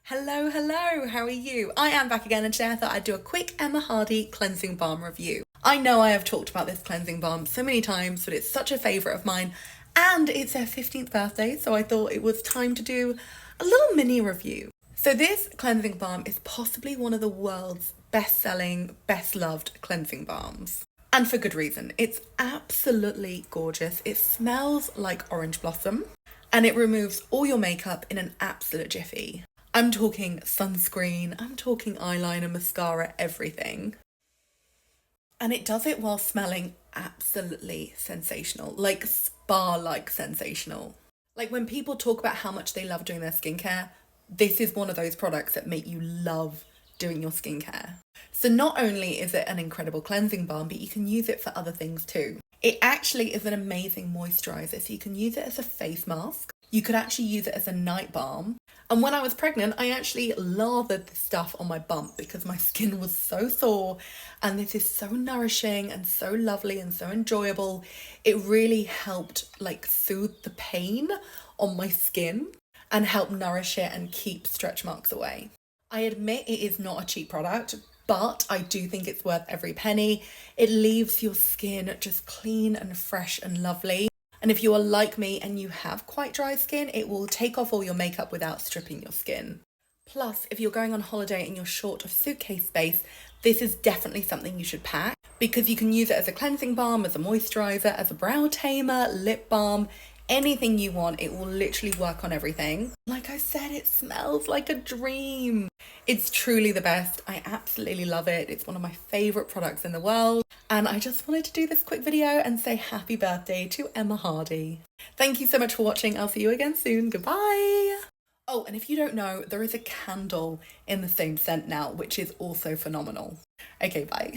Hello, how are you? I am back again and today I thought I'd do a quick Emma Hardie cleansing balm review. I know I have talked about this cleansing balm so many times, but it's such a favourite of mine and it's their 15th birthday, so I thought it was time to do a little mini review. So this cleansing balm is possibly one of the world's best-selling, best-loved cleansing balms. And for good reason. It's absolutely gorgeous. It smells like orange blossom and it removes all your makeup in an absolute jiffy. I'm talking sunscreen, I'm talking eyeliner, mascara, everything. And it does it while smelling absolutely sensational, like spa-like sensational. Like when people talk about how much they love doing their skincare, this is one of those products that make you love doing your skincare. So not only is it an incredible cleansing balm, but you can use it for other things too. It actually is an amazing moisturiser, so you can use it as a face mask. You could actually use it as a night balm. And when I was pregnant, I actually lathered this stuff on my bump because my skin was so sore. And this is so nourishing and so lovely and so enjoyable. It really helped soothe the pain on my skin and help nourish it and keep stretch marks away. I admit it is not a cheap product, but I do think it's worth every penny. It leaves your skin just clean and fresh and lovely. And if you are like me and you have quite dry skin, it will take off all your makeup without stripping your skin. Plus, if you're going on holiday and you're short of suitcase space, this is definitely something you should pack because you can use it as a cleansing balm, as a moisturiser, as a brow tamer, lip balm, anything you want. It will literally work on everything. Like I said, it smells like a dream. It's truly the best. I absolutely love it. It's one of my favourite products in the world. And I just wanted to do this quick video and say happy birthday to Emma Hardie. Thank you so much for watching. I'll see you again soon. Goodbye. Oh, and if you don't know, there is a candle in the same scent now, which is also phenomenal. Okay, bye.